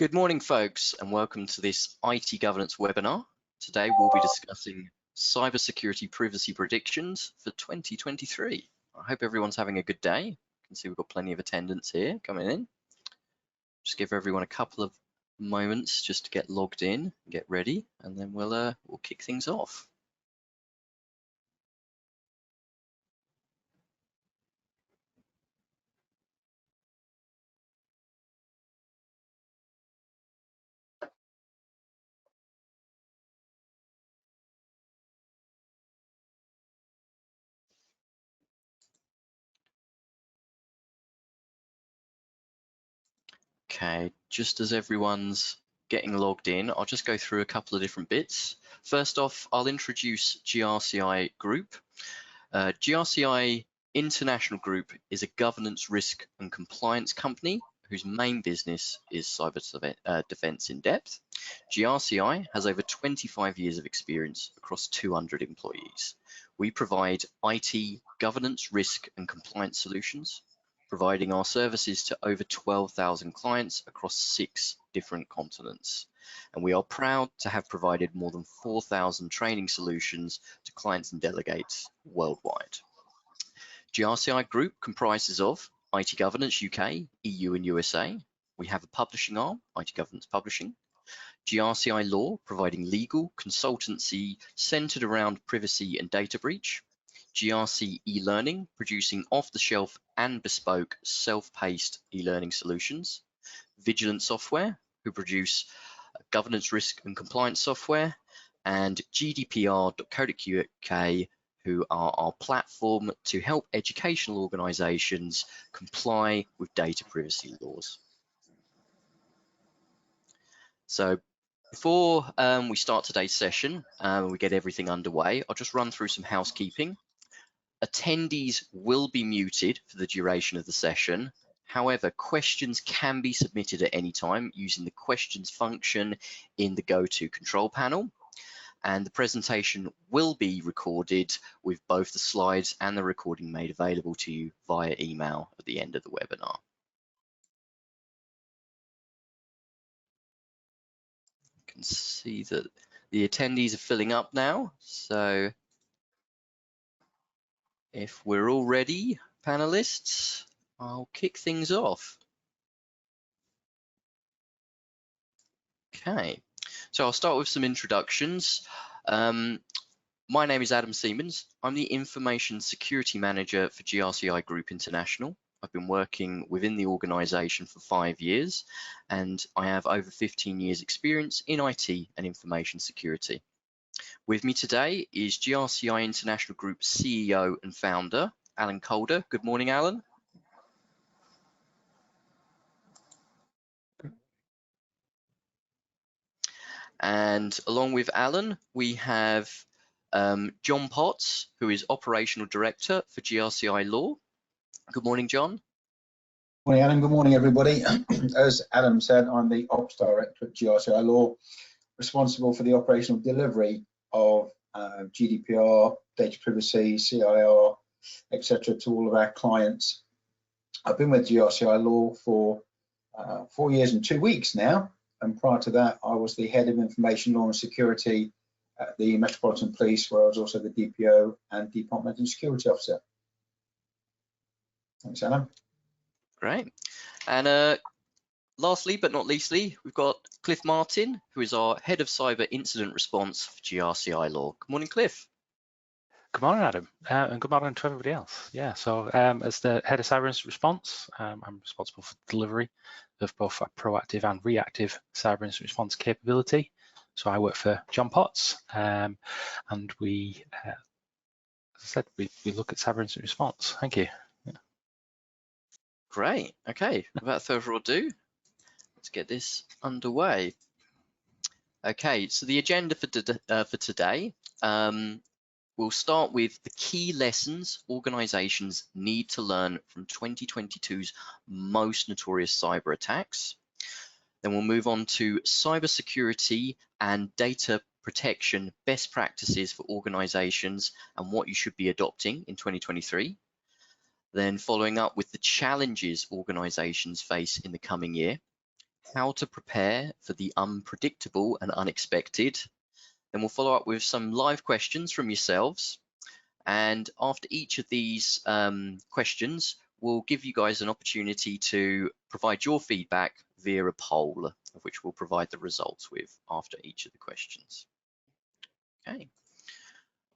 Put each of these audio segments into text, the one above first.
Good morning, folks, and welcome to this IT governance webinar. Today, we'll be discussing cybersecurity privacy predictions for 2023. I hope everyone's having a good day. You can see we've got plenty of attendance here coming in. Just give everyone a couple of moments just to get logged in, get ready, and then we'll kick things off. Okay, just as everyone's getting logged in, I'll just go through a couple of different bits. First off, I'll introduce GRCI Group. GRCI International Group is a governance, risk and compliance company whose main business is cyber defense in depth. GRCI has over 25 years of experience across 200 employees. We provide IT governance, risk and compliance solutions, providing our services to over 12,000 clients across 6 different continents. And we are proud to have provided more than 4,000 training solutions to clients and delegates worldwide. GRCI Group comprises of IT Governance UK, EU and USA. We have a publishing arm, IT Governance Publishing. GRCI Law, providing legal consultancy centered around privacy and data breach. GRC e-learning, producing off-the-shelf and bespoke self-paced e-learning solutions. Vigilant Software, who produce governance, risk and compliance software, and GDPR.co.uk, who are our platform to help educational organisations comply with data privacy laws. So before we start today's session, we get everything underway, I'll just run through some housekeeping. Attendees will be muted for the duration of the session. However, questions can be submitted at any time using the questions function in the GoTo control panel. And the presentation will be recorded with both the slides and the recording made available to you via email at the end of the webinar. You can see that the attendees are filling up now. So if we're all ready, panelists, I'll kick things off. Okay, so I'll start with some introductions. My name is Adam Siemens. I'm the Information Security Manager for GRCI Group International. I've been working within the organisation for 5 years, and I have over 15 years experience in IT and information security. With me today is GRCI International Group CEO and founder, Alan Calder. Good morning, Alan. And along with Alan, we have John Potts, who is Operational Director for GRCI Law. Good morning, John. Morning, Adam. Good morning, everybody. As Adam said, I'm the Ops Director at GRCI Law, responsible for the operational delivery of GDPR, data privacy, CIR, etc. to all of our clients. I've been with GRCI Law for 4 years and 2 weeks now, and prior to that, I was the Head of Information Law and Security at the Metropolitan Police, where I was also the DPO and Departmental Security Officer. Thanks, Adam. Great. And lastly, but not leastly, we've got Cliff Martin, who is our Head of Cyber Incident Response for GRCI Law. Good morning, Cliff. Good morning, Adam, and good morning to everybody else. Yeah, so as the Head of Cyber Incident Response, I'm responsible for delivery of both a proactive and reactive cyber incident response capability. So I work for John Potts, and we, as I said, we look at cyber incident response. Thank you. Yeah. Great. Okay, without further ado, let's get this underway. Okay, so the agenda for today, we'll start with the key lessons organizations need to learn from 2022's most notorious cyber attacks. Then we'll move on to cybersecurity and data protection best practices for organizations and what you should be adopting in 2023. Then following up with the challenges organizations face in the coming year. how to prepare for the unpredictable and unexpected. Then we'll follow up with some live questions from yourselves. And after each of these questions, we'll give you guys an opportunity to provide your feedback via a poll, of which we'll provide the results with after each of the questions. Okay.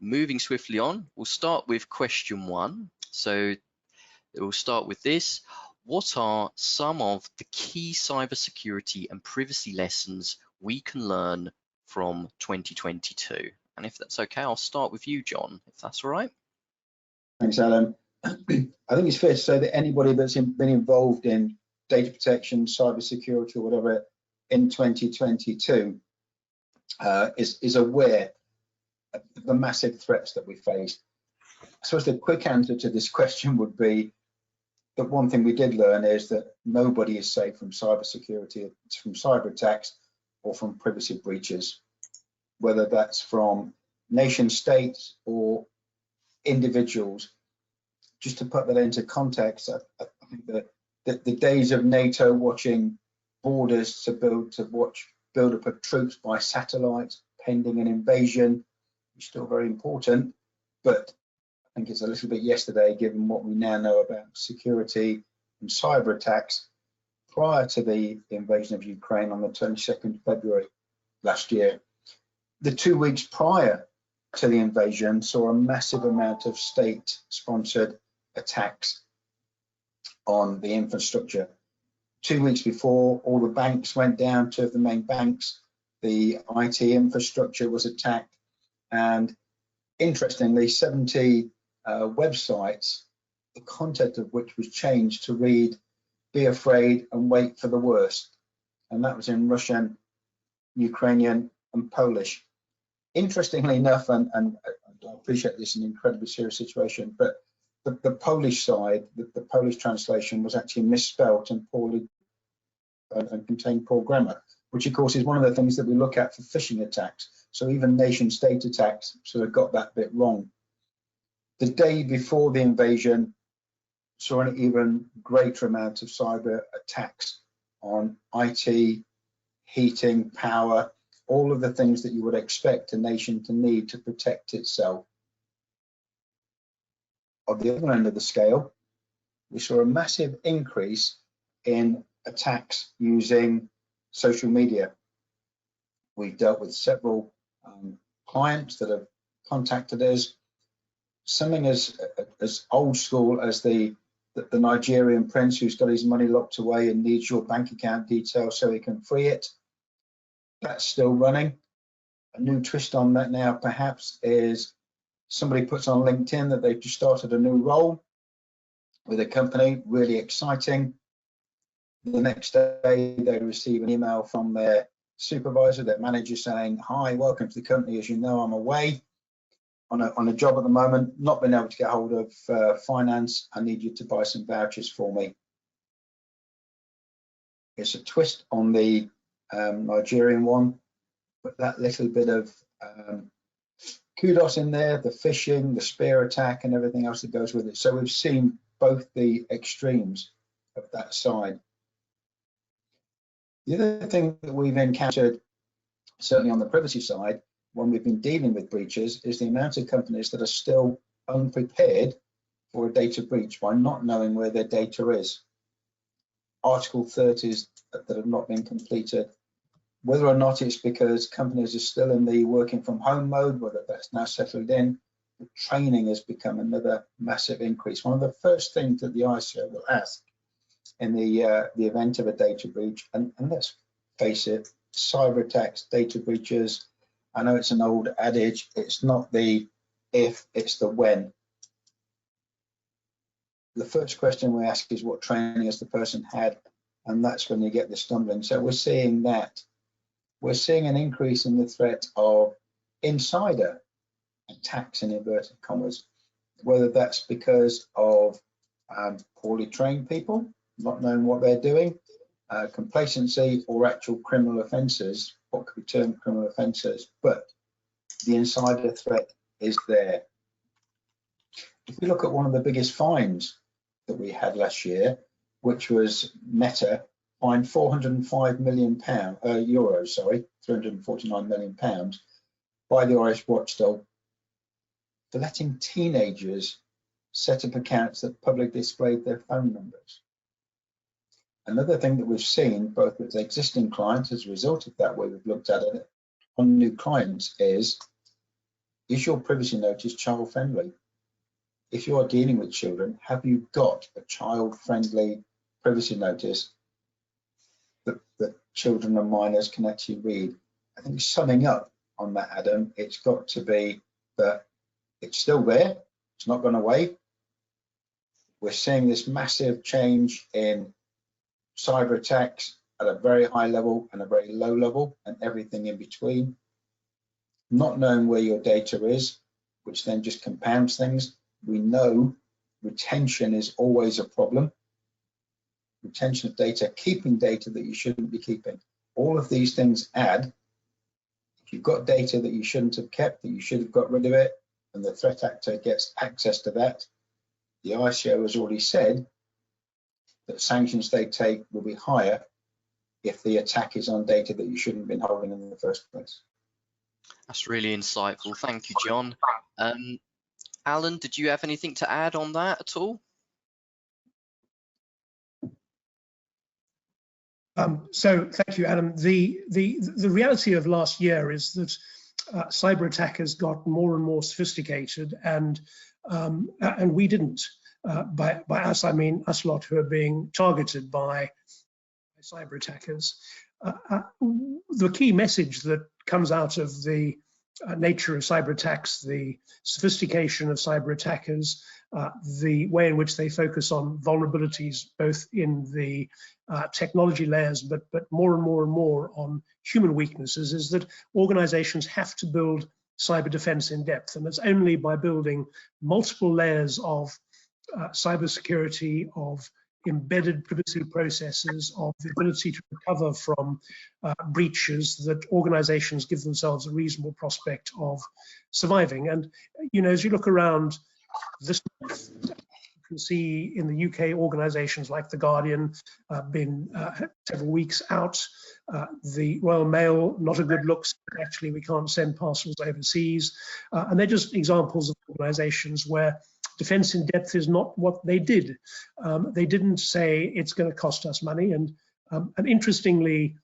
Moving swiftly on, we'll start with question 1. So we'll start with this. What are some of the key cybersecurity and privacy lessons we can learn from 2022? And if that's okay, I'll start with you, John, if that's all right. Thanks, Alan. I think it's fair to say that anybody that's been involved in data protection, cybersecurity, or whatever in 2022 is aware of the massive threats that we face. I suppose the quick answer to this question would be that one thing we did learn is that nobody is safe from cybersecurity, from cyber attacks, or from privacy breaches, whether that's from nation states or individuals. Just to put that into context, I think that the days of NATO watching borders to build up of troops by satellite pending an invasion is still very important, but I think it's a little bit yesterday given what we now know about security and cyber attacks prior to the invasion of Ukraine on the 22nd of February last year. The 2 weeks prior to the invasion saw a massive amount of state-sponsored attacks on the infrastructure. 2 weeks before, all the banks went down, 2 of the main banks, the IT infrastructure was attacked, and interestingly, 70 websites, the content of which was changed to read, "Be afraid and wait for the worst." And that was in Russian, Ukrainian, and Polish. Interestingly enough, and I appreciate this is an incredibly serious situation, but the Polish side, the Polish translation was actually misspelt and poorly and contained poor grammar, which of course is one of the things that we look at for phishing attacks. So even nation state attacks sort of got that bit wrong. The day before the invasion saw an even greater amount of cyber attacks on IT, heating, power, all of the things that you would expect a nation to need to protect itself. On the other end of the scale, we saw a massive increase in attacks using social media. We've dealt with several clients that have contacted us. Something as old school as the Nigerian prince who's got his money locked away and needs your bank account details so he can free it. That's still running. A new twist on that now perhaps is somebody puts on LinkedIn that they've just started a new role with a company, really exciting. The next day they receive an email from their supervisor, their manager, saying, "Hi, welcome to the company. As you know, I'm away on a job at the moment, not been able to get hold of finance. I need you to buy some vouchers for me." It's a twist on the Nigerian one, but that little bit of kudos in there, the phishing, the spear attack, and everything else that goes with it. So we've seen both the extremes of that side. The other thing that we've encountered, certainly on the privacy side, when we've been dealing with breaches, is the amount of companies that are still unprepared for a data breach by not knowing where their data is. Article 30s that have not been completed, whether or not it's because companies are still in the working from home mode, whether that's now settled in, the training has become another massive increase. One of the first things that the ICO will ask in the event of a data breach, and let's face it, cyber attacks, data breaches, I know it's an old adage, it's not the if, it's the when. The first question we ask is what training has the person had, and that's when you get the stumbling. So we're seeing that. We're seeing an increase in the threat of insider attacks in inverted commas, whether that's because of poorly trained people, not knowing what they're doing, complacency, or actual criminal offences, what could be termed criminal offences, but the insider threat is there. If we look at one of the biggest fines that we had last year, which was Meta fined £405 million, euros, sorry, £349 million by the Irish watchdog for letting teenagers set up accounts that publicly displayed their phone numbers. Another thing that we've seen, both with existing clients as a result of that, where we've looked at it on new clients, is your privacy notice child friendly? If you are dealing with children, have you got a child friendly privacy notice that children and minors can actually read? I think summing up on that, Adam, it's got to be that it's still there, it's not gone away. We're seeing this massive change in cyber attacks at a very high level and a very low level and everything in between. Not knowing where your data is, which then just compounds things. We know retention is always a problem. Retention of data, keeping data that you shouldn't be keeping. All of these things add. If you've got data that you shouldn't have kept, that you should have got rid of it, and the threat actor gets access to that, the ICO has already said that sanctions they take will be higher if the attack is on data that you shouldn't have been holding in the first place. That's really insightful. Thank you, John. Alan, did you have anything to add on that at all? So thank you, Adam. The reality of last year is that cyber attackers got more and more sophisticated, and we didn't. By us, I mean us lot who are being targeted by cyber attackers. The key message that comes out of the nature of cyber attacks, the sophistication of cyber attackers, the way in which they focus on vulnerabilities, both in the technology layers, but more and more on human weaknesses, is that organizations have to build cyber defense in depth. And it's only by building multiple layers of cybersecurity, of embedded privacy processes, of the ability to recover from breaches, that organizations give themselves a reasonable prospect of surviving. And, you know, as you look around this month, you can see in the UK organizations like The Guardian been several weeks out. The Royal Mail, not a good look, actually we can't send parcels overseas. And they're just examples of organizations where defense in depth is not what they did. They didn't say it's going to cost us money. And interestingly,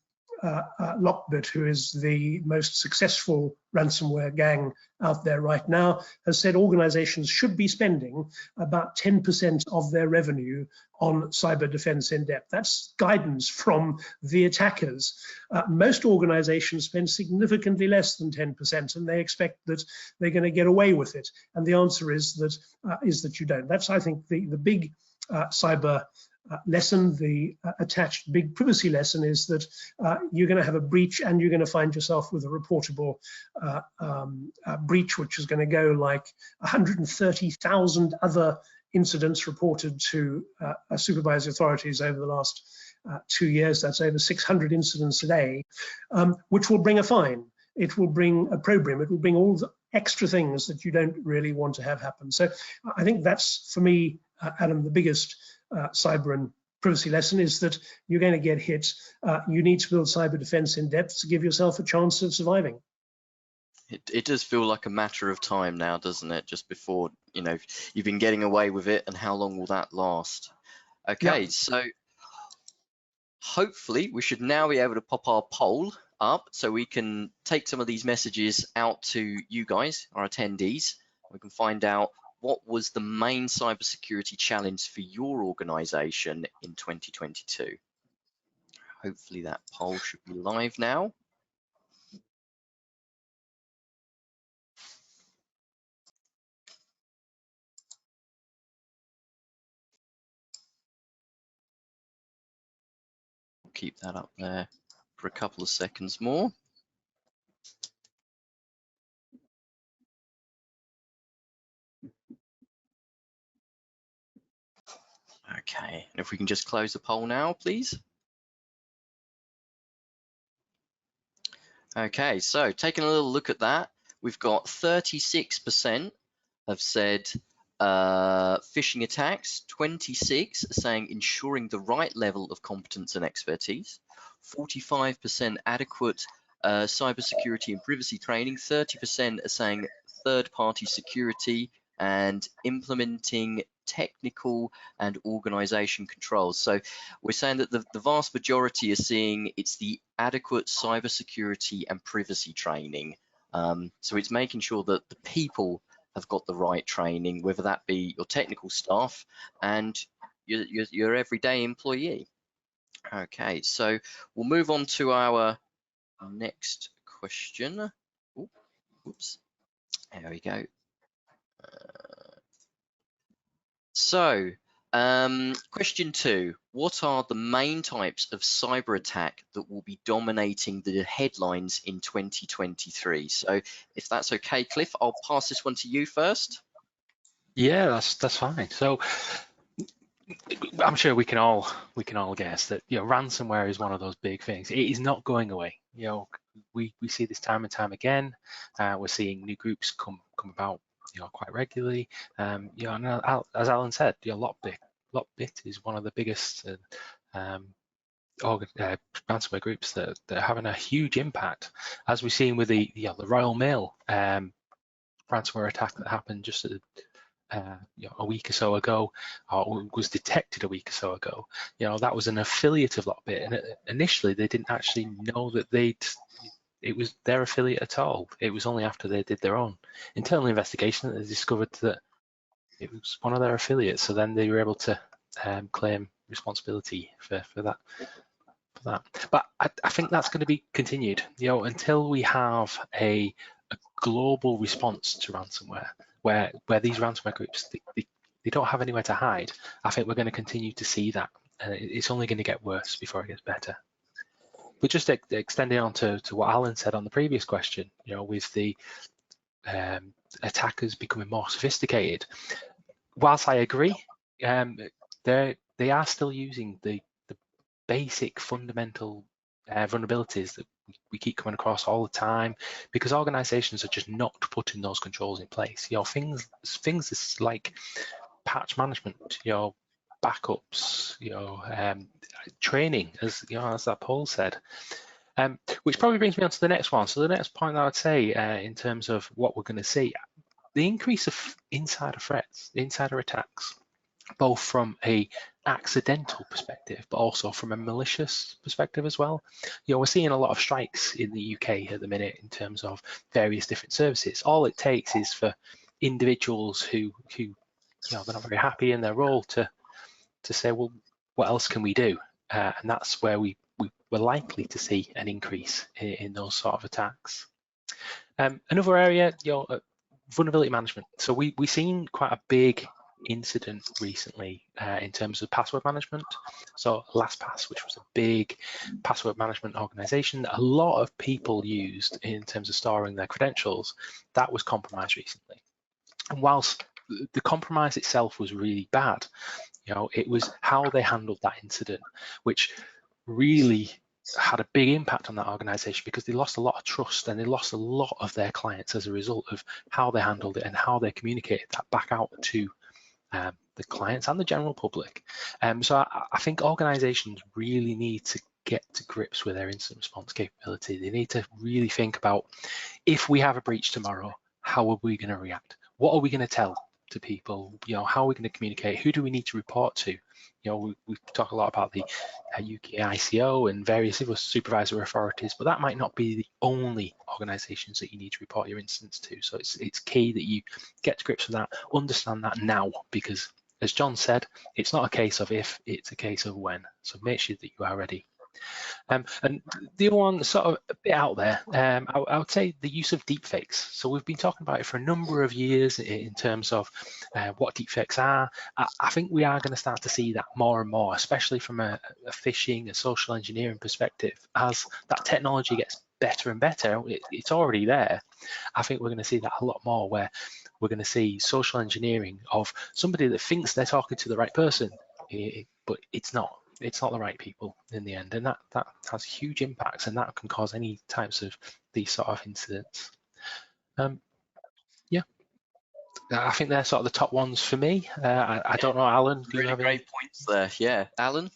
Lockbit, who is the most successful ransomware gang out there right now, has said organizations should be spending about 10% of their revenue on cyber defense in depth. That's guidance from the attackers. Most organizations spend significantly less than 10%, and they expect that they're going to get away with it. And the answer is that you don't. That's, I think, the big cyber lesson. The attached big privacy lesson is that you're going to have a breach, and you're going to find yourself with a reportable breach, which is going to go like 130,000 other incidents reported to supervisory authorities over the last 2 years. That's over 600 incidents a day, which will bring a fine. It will bring a program. It will bring all the extra things that you don't really want to have happen. So I think that's, for me, Adam, the biggest cyber and privacy lesson is that you're going to get hit. You need to build cyber defense in depth to give yourself a chance of surviving. It does feel like a matter of time now, doesn't it? Just before, you know, you've been getting away with it, and how long will that last? Okay, Yep. So hopefully we should now be able to pop our poll up so we can take some of these messages out to you guys, our attendees. We can find out what was the main cybersecurity challenge for your organization in 2022. Hopefully that poll should be live now. We'll keep that up there for a couple of seconds more. Okay, and if we can just close the poll now, please. Okay, so taking a little look at that, we've got 36% have said phishing attacks, 26 are saying ensuring the right level of competence and expertise, 45% adequate cybersecurity and privacy training, 30% are saying third-party security and implementing technical and organization controls. So we're saying that the vast majority are seeing it's the adequate cybersecurity and privacy training. So it's making sure that the people have got the right training, whether that be your technical staff and your everyday employee. Okay, so we'll move on to our next question. Oops, there we go. Question 2, what are the main types of cyber attack that will be dominating the headlines in 2023? So if that's okay, Cliff, I'll pass this one to you first. Yeah, that's fine. So I'm sure we can all guess that, you know, ransomware is one of those big things. It is not going away. You know, we see this time and time again. We're seeing new groups come about, you know, quite regularly. You know, and as Alan said, you know, Lockbit is one of the biggest ransomware groups that are having a huge impact, as we've seen with the Royal Mail ransomware attack that happened just you know, a week or so ago, or was detected a week or so ago. You know, that was an affiliate of Lockbit, and initially they didn't actually know that it was their affiliate at all. It was only after they did their own internal investigation that they discovered that it was one of their affiliates. So then they were able to claim responsibility for that. But I think that's going to be continued, you know, until we have a global response to ransomware, where these ransomware groups they don't have anywhere to hide. I think we're going to continue to see that, and it's only going to get worse before it gets better. But just extending on to what Alan said on the previous question, you know, with the attackers becoming more sophisticated. Whilst I agree, they are still using the basic fundamental vulnerabilities that we keep coming across all the time, because organizations are just not putting those controls in place. You know, things like patch management, you know, backups, you know, training, as you know, as that Paul said. Which probably brings me on to the next one. So the next point I would say in terms of what we're going to see, the increase of insider threats, insider attacks, both from a accidental perspective, but also from a malicious perspective as well. You know, we're seeing a lot of strikes in the UK at the minute in terms of various different services. All it takes is for individuals who you know, they're not very happy in their role to say, well, what else can we do? And that's where we're likely to see an increase in those sort of attacks. Another area, you know, vulnerability management. So we've seen quite a big incident recently in terms of password management. So LastPass, which was a big password management organization that a lot of people used in terms of storing their credentials, that was compromised recently. And whilst the compromise itself was really bad, you know, it was how they handled that incident, which really had a big impact on that organization, because they lost a lot of trust and they lost a lot of their clients as a result of how they handled it and how they communicated that back out to the clients and the general public. So I think organizations really need to get to grips with their incident response capability. They need to really think about, if we have a breach tomorrow, how are we going to react? What are we going to tell to people? You know, how are we going to communicate? Who do we need to report to? You know, we talk a lot about the UK ICO and various other supervisory authorities, but that might not be the only organisations that you need to report your incidents to. So it's key that you get to grips with that, understand that now, because as John said, it's not a case of if, it's a case of when. So make sure that you are ready. And the other one, sort of a bit out there, I would say the use of deepfakes. So we've been talking about it for a number of years in terms of what deepfakes are. I think we are going to start to see that more and more, especially from a phishing, a social engineering perspective. As that technology gets better and better, it's already there. I think we're going to see that a lot more, where we're going to see social engineering of somebody that thinks they're talking to the right person, but it's not. It's not the right people in the end, and that has huge impacts, and that can cause any types of these sort of incidents. Yeah. I think they're sort of the top ones for me. I don't know, Alan. Do you Really have great points there. Yeah, Alan.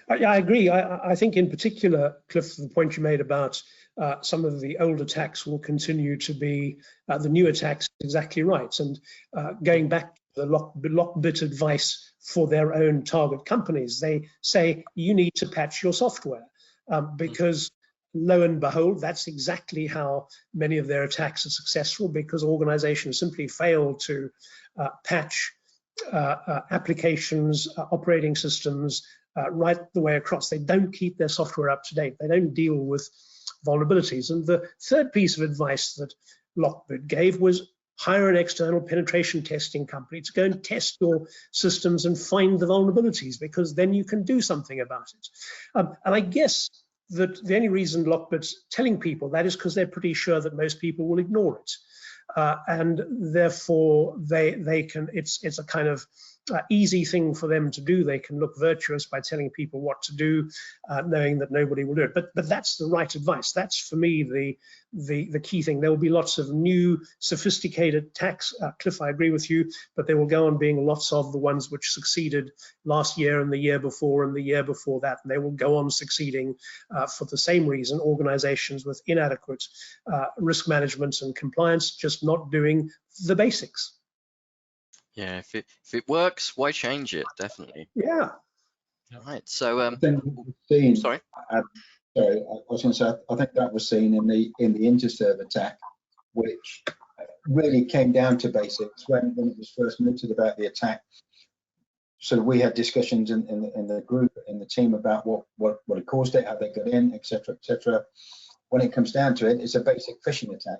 I agree. I think in particular, Cliff, the point you made about some of the old attacks will continue to be the new attacks, exactly right. And going back to the Lockbit advice for their own target companies, they say you need to patch your software because lo and behold, that's exactly how many of their attacks are successful, because organizations simply fail to patch applications, operating systems, right the way across. They don't keep their software up to date. They don't deal with vulnerabilities. And the third piece of advice that Lockbit gave was hire an external penetration testing company to go and test your systems and find the vulnerabilities, because then you can do something about it. And I guess that the only reason Lockbit's telling people that is because they're pretty sure that most people will ignore it. And therefore they can, it's a kind of easy thing for them to do. They can look virtuous by telling people what to do, knowing that nobody will do it. But that's the right advice. That's for me the key thing. There will be lots of new sophisticated attacks. Cliff, I agree with you, but there will go on being lots of the ones which succeeded last year and the year before and the year before that, and they will go on succeeding for the same reason. Organizations with inadequate risk management and compliance just not doing the basics. Yeah, if it works, why change it? Definitely. Yeah. All right. So sorry. I was going to say, I think that was seen in the Interserve attack, which really came down to basics when it was first mooted about the attack. So we had discussions in the group, in the team, about what had caused it, how they got in, etc., etc. When it comes down to it, it's a basic phishing attack.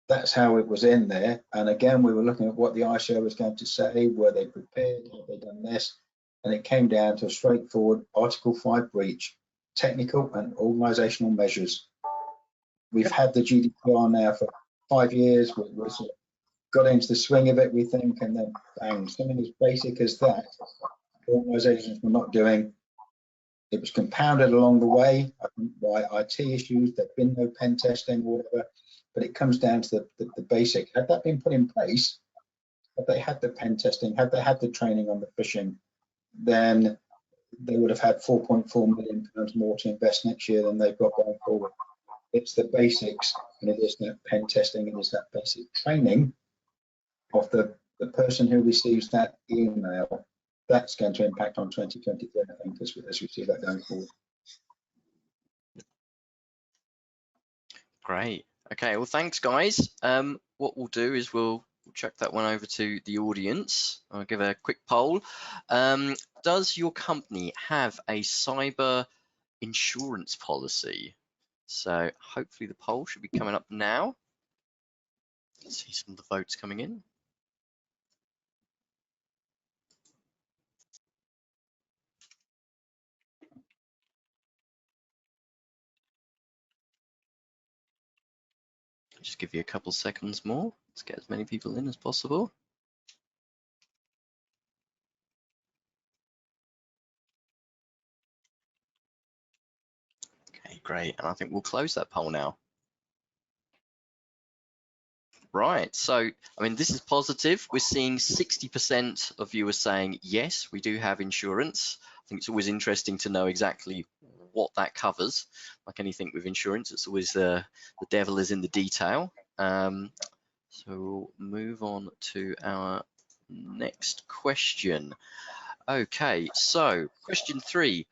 That's how it was in there. And again, we were looking at what the ISO was going to say. Were they prepared? Have they done this? And it came down to a straightforward Article 5 breach, technical and organizational measures. We've had the GDPR now for 5 years. We sort of got into the swing of it, we think, and then bang, something as basic as that, organizations were not doing. It was compounded along the way, I think, by IT issues. There'd been no pen testing or whatever. But it comes down to the basic. Had that been put in place, had they had the pen testing, had they had the training on the phishing, then they would have had £4.4 million more to invest next year than they've got going forward. It's the basics, and it is that pen testing, it is that basic training of the person who receives that email. That's going to impact on 2023, I think, as we see that going forward. great. Okay, well, thanks, guys. What we'll do is we'll chuck that one over to the audience. I'll give a quick poll. Does your company have a cyber insurance policy? So hopefully the poll should be coming up now. Let's see some of the votes coming in. Just give you a couple seconds more. Let's get as many people in as possible. Okay, great. And I think we'll close that poll now. Right, so, I mean, this is positive. We're seeing 60% of viewers saying, yes, we do have insurance. I think it's always interesting to know exactly what that covers. Like anything with insurance, it's always the devil is in the detail. So we'll move on to our next question. Okay, so question 3.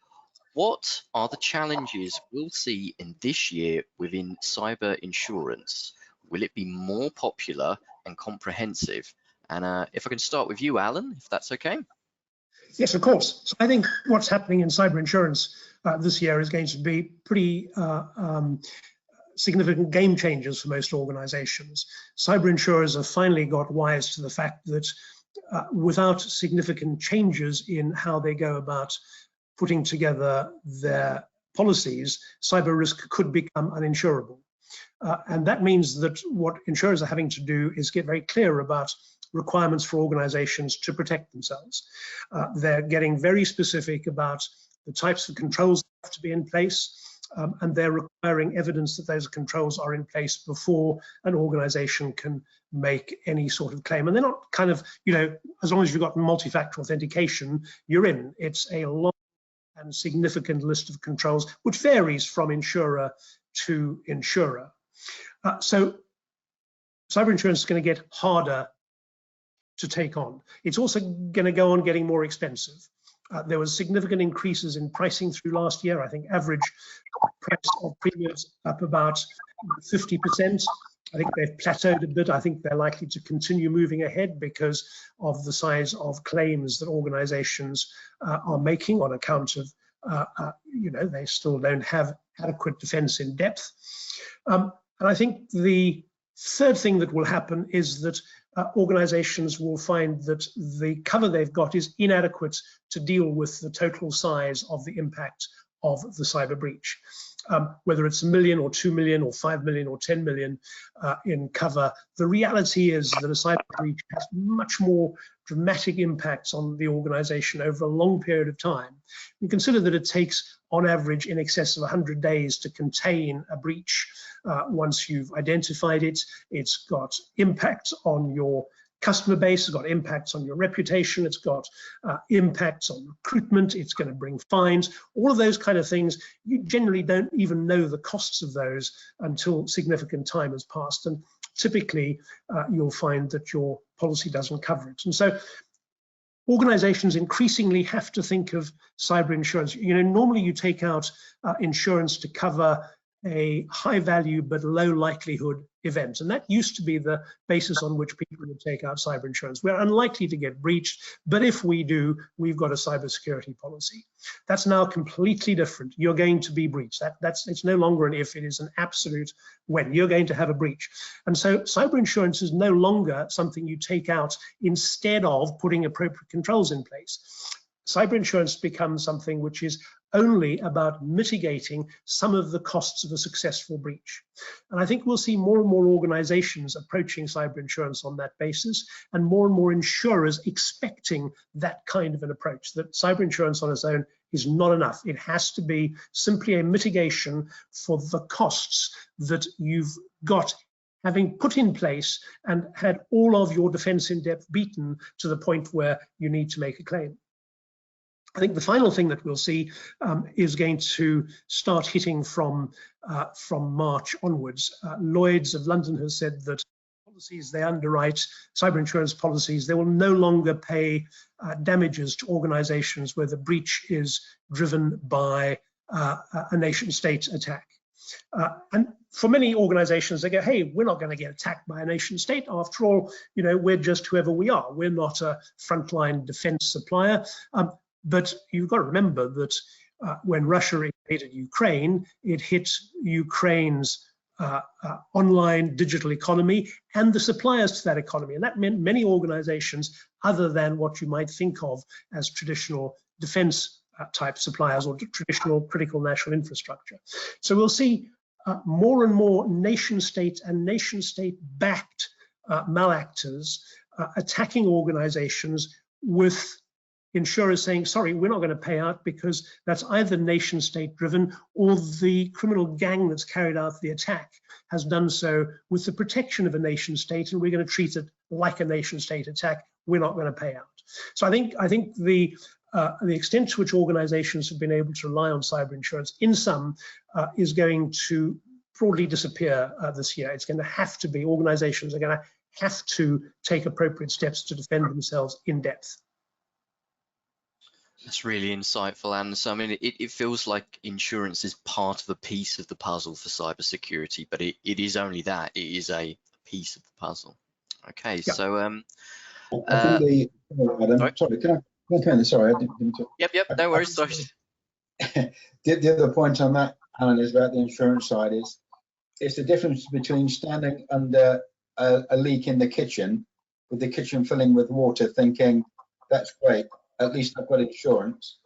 What are the challenges we'll see in this year within cyber insurance? Will it be more popular and comprehensive? And if I can start with you, Alan, if that's okay. Yes, of course. So I think what's happening in cyber insurance this year is going to be pretty significant game changers for most organizations. Cyber insurers have finally got wise to the fact that without significant changes in how they go about putting together their policies, cyber risk could become uninsurable. And that means that what insurers are having to do is get very clear about requirements for organizations to protect themselves. They're getting very specific about the types of controls that have to be in place, and they're requiring evidence that those controls are in place before an organization can make any sort of claim. And they're not kind of, as long as you've got multi-factor authentication, you're in. It's a long and significant list of controls, which varies from insurer to insurer. So cyber insurance is going to get harder to take on. It's also going to go on getting more expensive. There was significant increases in pricing through last year. I think average price of premiums up about 50%. I think they've plateaued a bit. I think they're likely to continue moving ahead because of the size of claims that organizations are making on account of, they still don't have adequate defense in depth. And I think the third thing that will happen is that organizations will find that the cover they've got is inadequate to deal with the total size of the impact of the cyber breach. Whether it's $1 million or $2 million or $5 million or $10 million in cover, the reality is that a cyber breach has much more dramatic impacts on the organization over a long period of time. You consider that it takes, on average, in excess of 100 days to contain a breach. Once you've identified it, it's got impacts on your customer base, it's got impacts on your reputation, it's got impacts on recruitment, it's going to bring fines, all of those kind of things. You generally don't even know the costs of those until significant time has passed, and typically you'll find that your policy doesn't cover it. And so organizations increasingly have to think of cyber insurance. Normally you take out insurance to cover a high value but low likelihood event, and that used to be the basis on which people would take out cyber insurance. We're unlikely to get breached, but if we do, we've got a cybersecurity policy. That's now completely different. You're going to be breached. It's no longer an if, it is an absolute when. You're going to have a breach. And so cyber insurance is no longer something you take out instead of putting appropriate controls in place. Cyber insurance becomes something which is only about mitigating some of the costs of a successful breach. And I think we'll see more and more organizations approaching cyber insurance on that basis, and more insurers expecting that kind of an approach, that cyber insurance on its own is not enough. It has to be simply a mitigation for the costs that you've got having put in place and had all of your defense in depth beaten to the point where you need to make a claim. I think the final thing that we'll see is going to start hitting from March onwards. Lloyd's of London has said that policies they underwrite, cyber insurance policies, they will no longer pay damages to organizations where the breach is driven by a nation state attack. And for many organizations, they go, hey, we're not going to get attacked by a nation state. After all, we're just whoever we are. We're not a frontline defense supplier. But you've got to remember that when Russia invaded Ukraine, it hit Ukraine's online digital economy and the suppliers to that economy. And that meant many organizations, other than what you might think of as traditional defense type suppliers or traditional critical national infrastructure. So we'll see more and more nation state and nation state backed malactors attacking organizations with insurers saying, sorry, we're not going to pay out because that's either nation state driven or the criminal gang that's carried out the attack has done so with the protection of a nation state, and we're going to treat it like a nation state attack. We're not going to pay out. So I think the extent to which organizations have been able to rely on cyber insurance in some is going to broadly disappear this year. It's going to have to be, organizations are going to have to take appropriate steps to defend themselves in depth. That's really insightful, Anne. So, I mean, it feels like insurance is part of a piece of the puzzle for cybersecurity, but it is only that. It is a piece of the puzzle. Okay, yeah. So I think sorry, can I come in? Sorry, I didn't. Yep, no worries. Sorry. The other point on that, Alan, is about the insurance side it's the difference between standing under a leak in the kitchen with the kitchen filling with water, thinking that's great. At least I've got insurance,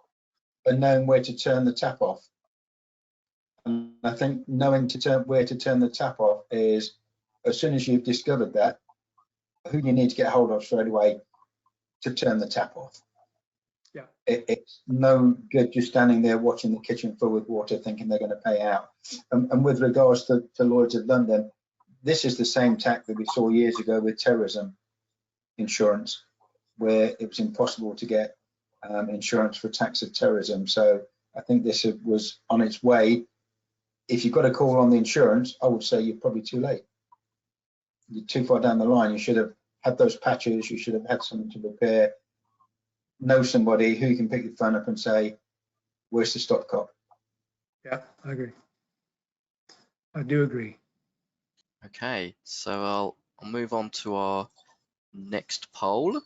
and knowing where to turn the tap off. And I think knowing where to turn the tap off is, as soon as you've discovered that, who you need to get hold of straight away to turn the tap off. Yeah. It's no good just standing there watching the kitchen fill with water thinking they're going to pay out. And with regards to Lloyd's of London, this is the same tack that we saw years ago with terrorism insurance, where it was impossible to get insurance for attacks of terrorism. So I think this was on its way. If you've got a call on the insurance, I would say you're probably too late. You're too far down the line. You should have had those patches. You should have had something to repair. Know somebody who you can pick the phone up and say, where's the stop cop? Yeah, I agree. I do agree. Okay, so I'll move on to our next poll.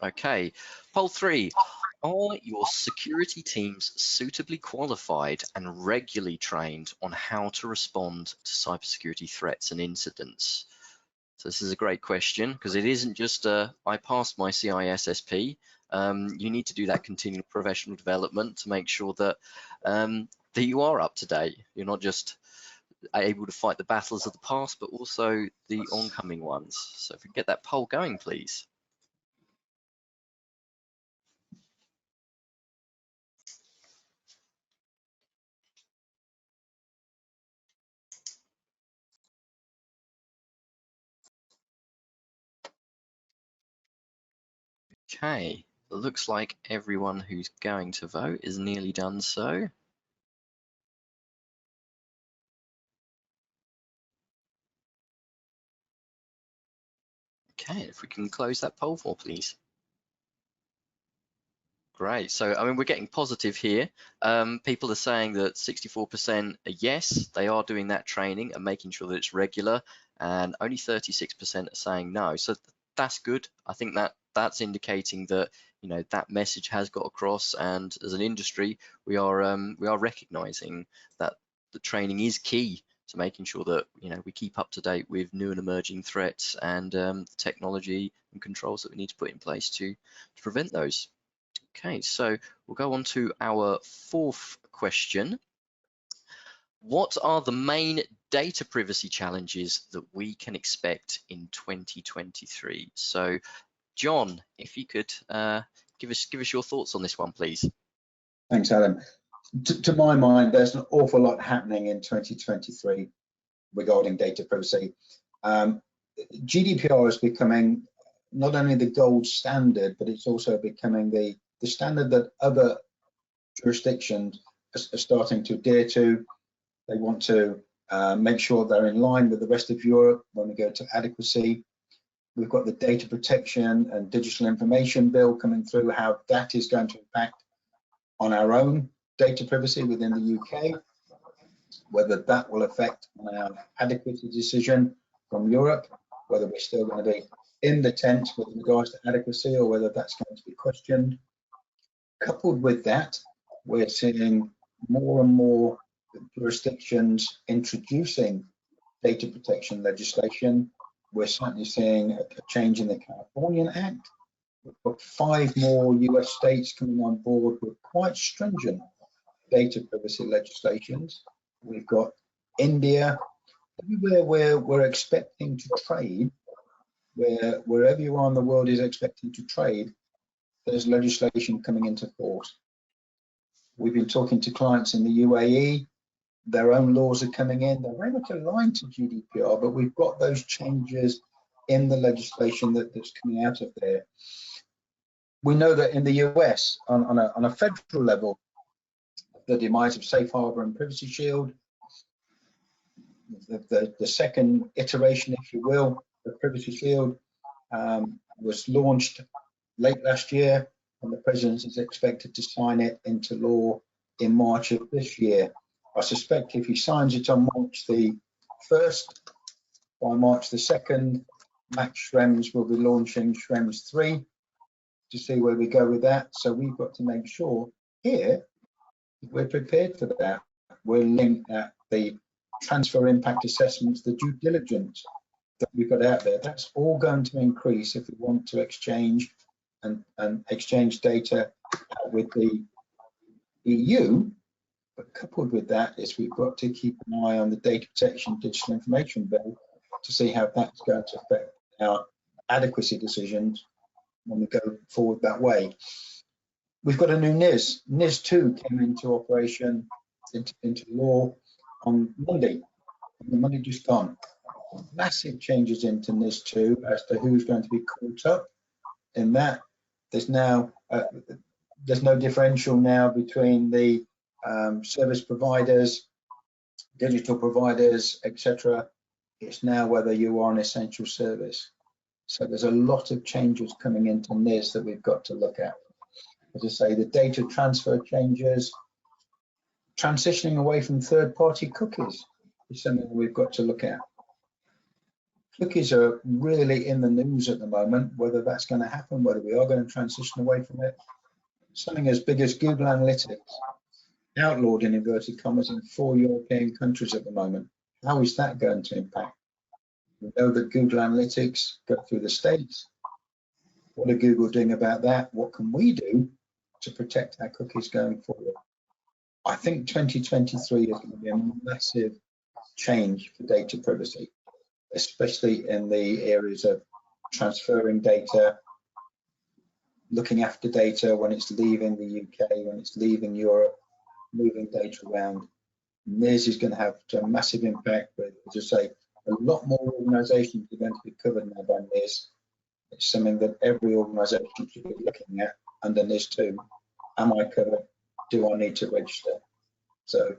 Okay, poll 3. Are your security teams suitably qualified and regularly trained on how to respond to cybersecurity threats and incidents? So this is a great question, because it isn't just I passed my CISSP. You need to do that continual professional development to make sure that that you are up to date. You're not just able to fight the battles of the past, but also the oncoming ones. So if we can get that poll going, please. Okay, it looks like everyone who's going to vote is nearly done so. Okay, if we can close that poll for, please. Great. So, I mean, we're getting positive here. People are saying that 64% are yes, they are doing that training and making sure that it's regular, and only 36% are saying no. So that's good. I think that that's indicating that, you know, that message has got across, and as an industry, we are recognizing that the training is key to making sure that, you know, we keep up to date with new and emerging threats and the technology and controls that we need to put in place to prevent those. Okay, so we'll go on to our 4th question. What are the main data privacy challenges that we can expect in 2023? So, John, if you could give us your thoughts on this one, please. Thanks, Adam. To my mind, there's an awful lot happening in 2023 regarding data privacy. GDPR is becoming not only the gold standard, but it's also becoming the standard that other jurisdictions are starting to adhere to. They want to make sure they're in line with the rest of Europe when we go to adequacy. We've got the data protection and digital information bill coming through, how that is going to impact on our own data privacy within the UK, whether that will affect our adequacy decision from Europe, whether we're still going to be in the tent with regards to adequacy or whether that's going to be questioned. Coupled with that, we're seeing more and more jurisdictions introducing data protection legislation. We're certainly seeing a change in the Californian Act. We've got 5 more US states coming on board with quite stringent data privacy legislations. We've got India, everywhere where we're expecting to trade, wherever you are in the world is expecting to trade, there's legislation coming into force. We've been talking to clients in the UAE, their own laws are coming in, they're very much aligned to GDPR, but we've got those changes in the legislation that's coming out of there. We know that in the US, on a federal level, the demise of Safe Harbor and Privacy Shield, the second iteration, if you will, of Privacy Shield was launched late last year, and the President is expected to sign it into law in March of this year. I suspect if he signs it on March the 1st, by March the 2nd, Max Schrems will be launching Schrems 3 to see where we go with that. So we've got to make sure here we're prepared for that. We're linked at the transfer impact assessments, the due diligence that we've got out there. That's all going to increase if we want to exchange and exchange data with the EU. But coupled with that is we've got to keep an eye on the data protection digital information bill to see how that's going to affect our adequacy decisions when we go forward that way. We've got a new NIS. NIS 2 came into operation, into law on Monday. The Monday just gone. Massive changes into NIS 2 as to who's going to be caught up in that. There's now there's no differential now between the service providers, digital providers, etc. It's now whether you are an essential service. So there's a lot of changes coming into NIS that we've got to look at. As I say, the data transfer changes, transitioning away from third-party cookies is something we've got to look at. Cookies are really in the news at the moment, whether that's going to happen, whether we are going to transition away from it. Something as big as Google Analytics, outlawed in inverted commas in 4 European countries at the moment. How is that going to impact? We know that Google Analytics go through the States. What are Google doing about that? What can we do to protect our cookies going forward? I think 2023 is going to be a massive change for data privacy, especially in the areas of transferring data, looking after data when it's leaving the UK, when it's leaving Europe, moving data around. NIS is going to have a massive impact, but as I say, a lot more organisations are going to be covered now by NIS. It's something that every organisation should be looking at under NIS 2. Am I covered? Do I need to register? So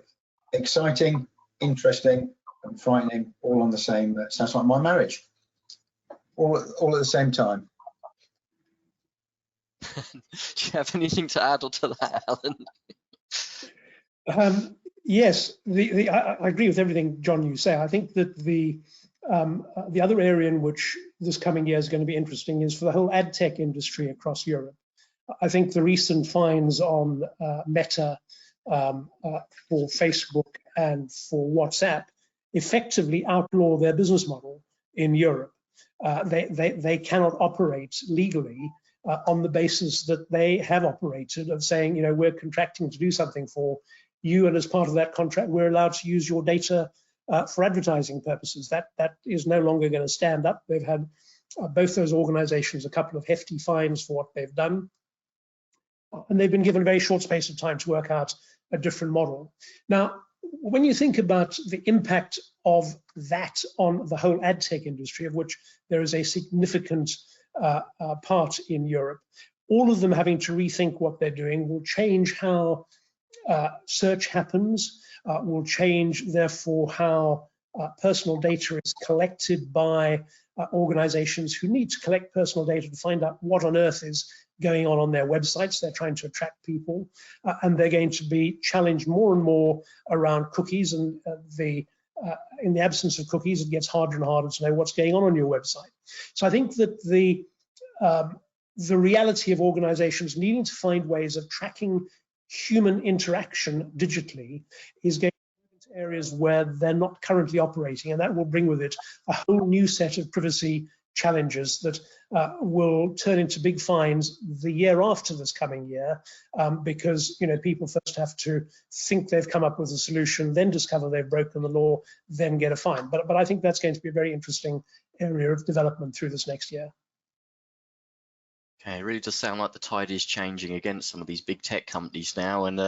exciting, interesting, and frightening, all on the same. Sounds like my marriage. All at the same time. Do you have anything to add to that, Alan? Yes, I agree with everything, John, you say. I think that the other area in which this coming year is going to be interesting is for the whole ad tech industry across Europe. I think the recent fines on Meta for Facebook and for WhatsApp effectively outlaw their business model in Europe. They cannot operate legally on the basis that they have operated of saying, you know, we're contracting to do something for you, and as part of that contract, we're allowed to use your data for advertising purposes. That is no longer going to stand up. They've had both those organizations a couple of hefty fines for what they've done, and they've been given a very short space of time to work out a different model. Now, when you think about the impact of that on the whole ad tech industry, of which there is a significant part in Europe, all of them having to rethink what they're doing will change how search happens, will change, therefore, how personal data is collected by organizations who need to collect personal data to find out what on earth is going on their websites. They're trying to attract people, and they're going to be challenged more and more around cookies, and in the absence of cookies, it gets harder and harder to know what's going on your website. So I think that the reality of organizations needing to find ways of tracking human interaction digitally is going into areas where they're not currently operating, and that will bring with it a whole new set of privacy challenges that will turn into big fines the year after this coming year, because, you know, people first have to think they've come up with a solution, then discover they've broken the law, then get a fine. But I think that's going to be a very interesting area of development through this next year. Okay, it really does sound like the tide is changing against some of these big tech companies now, and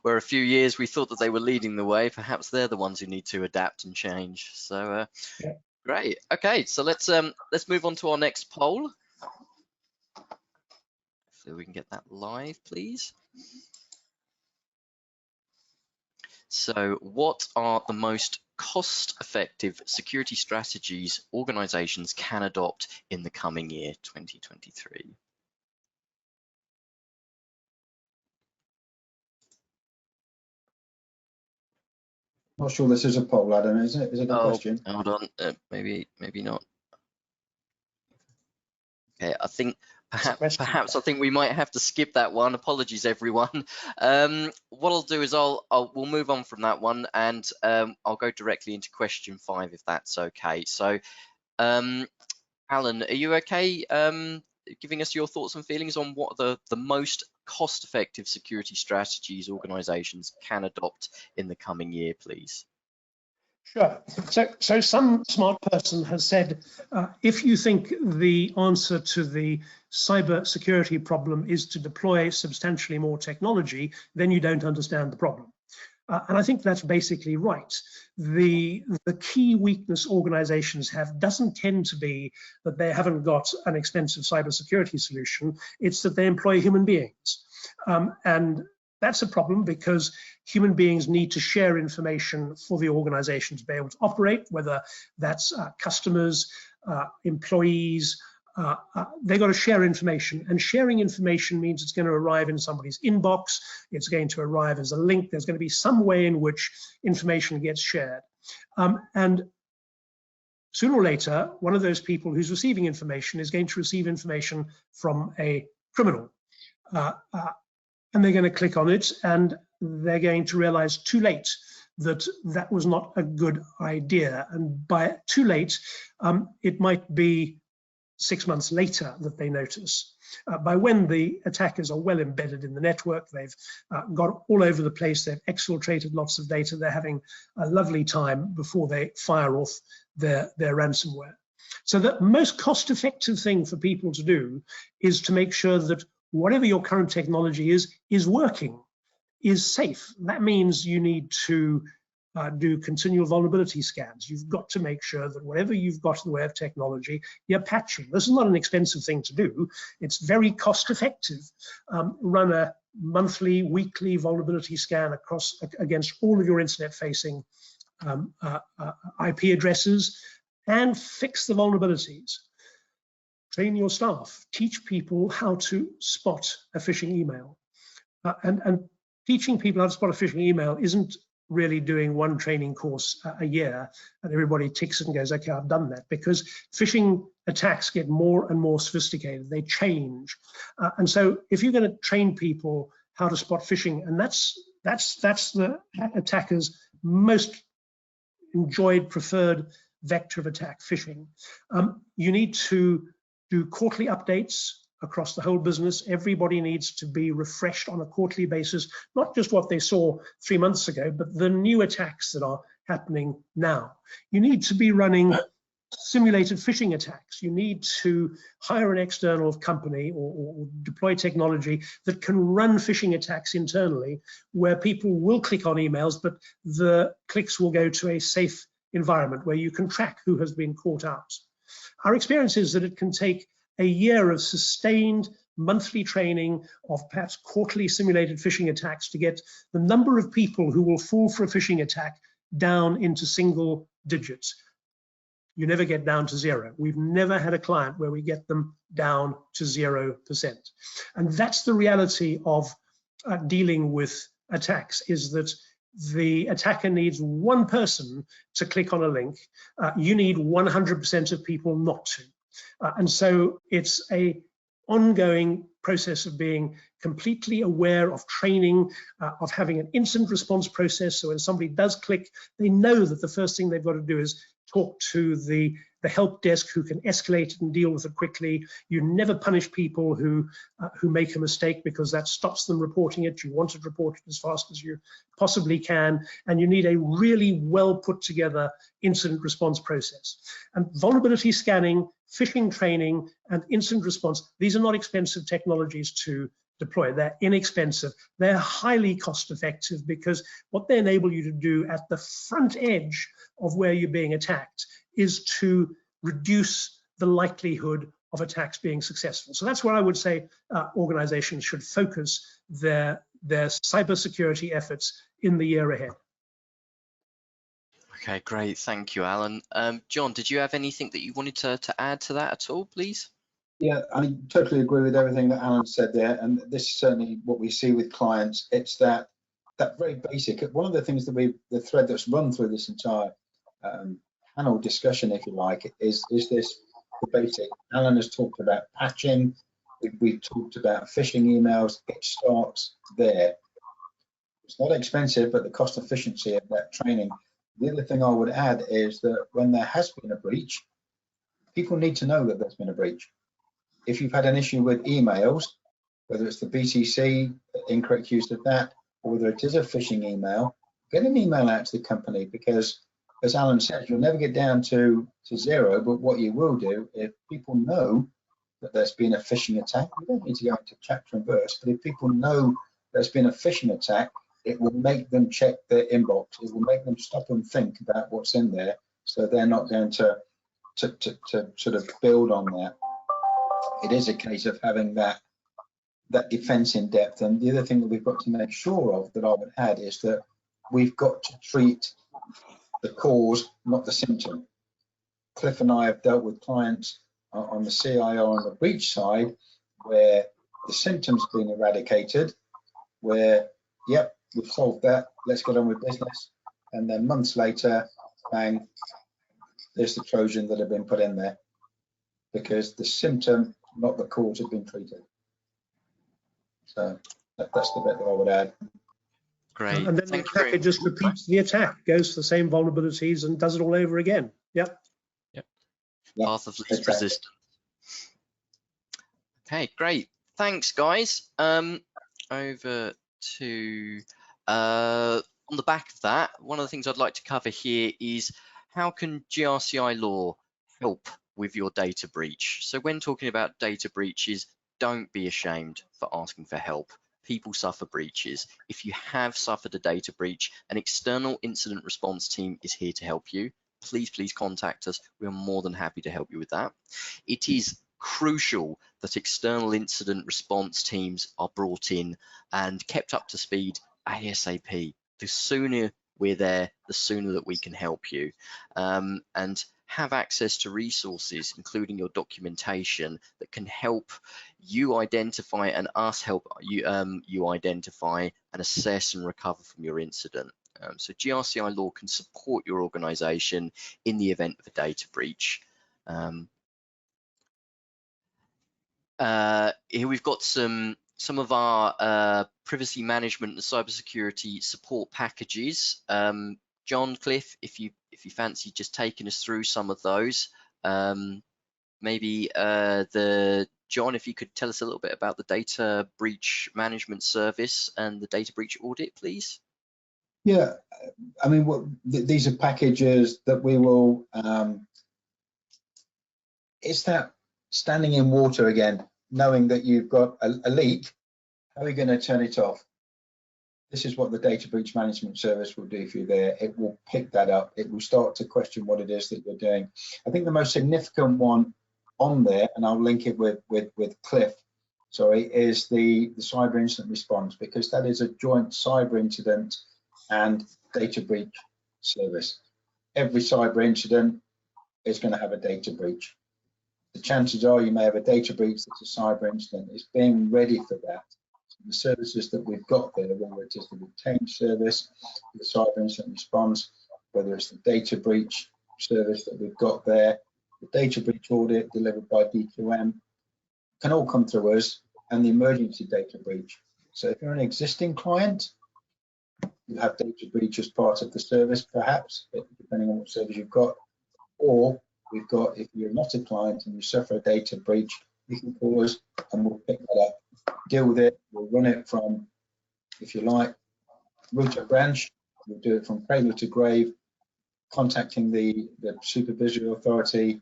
where a few years we thought that they were leading the way, perhaps they're the ones who need to adapt and change. So yeah. Great. Okay, so let's move on to our next poll. So we can get that live, please. So what are the most cost-effective security strategies organizations can adopt in the coming year, 2023? Not sure this is a poll, Adam, is it? Is it a question? Hold on, maybe not. Okay, I think perhaps I think we might have to skip that one. Apologies, everyone. What I'll do is we'll move on from that one, and I'll go directly into question 5 if that's okay. So, Alan, are you okay giving us your thoughts and feelings on what the most cost-effective security strategies organizations can adopt in the coming year, please? Sure. So some smart person has said, if you think the answer to the cyber security problem is to deploy substantially more technology, then you don't understand the problem. And I think that's basically right. The key weakness organizations have doesn't tend to be that they haven't got an expensive cybersecurity solution. It's that they employ human beings. And that's a problem because human beings need to share information for the organization to be able to operate, whether that's customers, employees. They've got to share information, and sharing information means it's going to arrive in somebody's inbox, it's going to arrive as a link, there's going to be some way in which information gets shared. And sooner or later, one of those people who's receiving information is going to receive information from a criminal. And they're going to click on it, and they're going to realize too late that that was not a good idea. And by too late, it might be 6 months later that they notice. By when the attackers are well embedded in the network, they've got all over the place, they've exfiltrated lots of data, they're having a lovely time before they fire off their ransomware. So the most cost-effective thing for people to do is to make sure that whatever your current technology is working, is safe. That means you need to do continual vulnerability scans. You've got to make sure that whatever you've got in the way of technology, you're patching. This is not an expensive thing to do. It's very cost effective. Run a monthly, weekly vulnerability scan against all of your internet facing IP addresses and fix the vulnerabilities. Train your staff, teach people how to spot a phishing email. And teaching people how to spot a phishing email isn't really doing one training course a year and everybody ticks it and goes, okay, I've done that, because phishing attacks get more and more sophisticated, they change. And so if you're going to train people how to spot phishing, and that's the attacker's most enjoyed, preferred vector of attack, phishing, you need to do quarterly updates across the whole business. Everybody needs to be refreshed on a quarterly basis, not just what they saw 3 months ago, but the new attacks that are happening now. You need to be running simulated phishing attacks. You need to hire an external company or deploy technology that can run phishing attacks internally, where people will click on emails, but the clicks will go to a safe environment where you can track who has been caught out. Our experience is that it can take a year of sustained monthly training of perhaps quarterly simulated phishing attacks to get the number of people who will fall for a phishing attack down into single digits. You never get down to zero. We've never had a client where we get them down to 0%. And that's the reality of dealing with attacks, is that the attacker needs one person to click on a link. You need 100% of people not to. And so it's a ongoing process of being completely aware of training, of having an incident response process. So when somebody does click, they know that the first thing they've got to do is talk to the help desk who can escalate it and deal with it quickly. You never punish people who make a mistake, because that stops them reporting it. You want to report it as fast as you possibly can, and you need a really well put together incident response process. And vulnerability scanning, phishing training, and incident response, these are not expensive technologies to deploy. They're inexpensive. They're highly cost effective, because what they enable you to do at the front edge of where you're being attacked is to reduce the likelihood of attacks being successful. So that's where I would say organizations should focus their cybersecurity efforts in the year ahead. Okay, great. Thank you, Alan. John, did you have anything that you wanted to add to that at all, please? Yeah, I totally agree with everything that Alan said there, and this is certainly what we see with clients. It's that very basic. One of the things that the thread that's run through this entire panel discussion, if you like, is this the basic. Alan has talked about patching. We've talked about phishing emails. It starts there. It's not expensive, but the cost efficiency of that training. The other thing I would add is that when there has been a breach, people need to know that there's been a breach. If you've had an issue with emails, whether it's the BCC, incorrect use of that, or whether it is a phishing email, get an email out to the company, because as Alan says, you'll never get down to zero, but what you will do, if people know that there's been a phishing attack, you don't need to go into chapter and verse, but if people know there's been a phishing attack, it will make them check their inbox. It will make them stop and think about what's in there, so they're not going to sort of build on that. It is a case of having that defense in depth. And the other thing that we've got to make sure of, that I would add, is that we've got to treat the cause, not the symptom. Cliff and I have dealt with clients on the CIO on the breach side where the symptom's been eradicated, where, yep, we've solved that, let's get on with business. And then months later, bang, there's the Trojan that had been put in there, because the symptom, not the cause, had been treated. So that's the bit that I would add. Great. And then the attacker just repeats the attack, goes to the same vulnerabilities and does it all over again. Yep. Path of least resistance. Okay, great. Thanks, guys. Over to on the back of that, one of the things I'd like to cover here is how can GRCI law help with your data breach? So when talking about data breaches, don't be ashamed for asking for help. People suffer breaches. If you have suffered a data breach, an external incident response team is here to help you. Please contact us. We are more than happy to help you with that. It is crucial that external incident response teams are brought in and kept up to speed ASAP. The sooner we're there, the sooner that we can help you. And have access to resources, including your documentation, that can help you identify and us help you identify and assess and recover from your incident. So GRCI law can support your organization in the event of a data breach. Here we've got some of our privacy management and cybersecurity support packages. John, Cliff, if you fancy just taking us through some of those, maybe John, if you could tell us a little bit about the data breach management service and the data breach audit, please. Yeah, I mean, these are packages that we will. It's that standing in water again, knowing that you've got a leak. How are you going to turn it off? This is what the data breach management service will do for you there. It will pick that up. It will start to question what it is that you're doing. I think the most significant one on there, and I'll link it with Cliff, sorry, is the cyber incident response, because that is a joint cyber incident and data breach service. Every cyber incident is going to have a data breach. The chances are you may have a data breach that's a cyber incident. It's being ready for that. The services that we've got there, whether it is the retained service, the cyber incident response, whether it's the data breach service that we've got there, the data breach audit delivered by DQM, can all come through us, and the emergency data breach. So if you're an existing client, you have data breach as part of the service, perhaps, depending on what service you've got, or we've got, if you're not a client and you suffer a data breach, you can call us and we'll pick that up, deal with it. We'll run it from, if you like, root to branch. We'll do it from cradle to grave, contacting the supervisory authority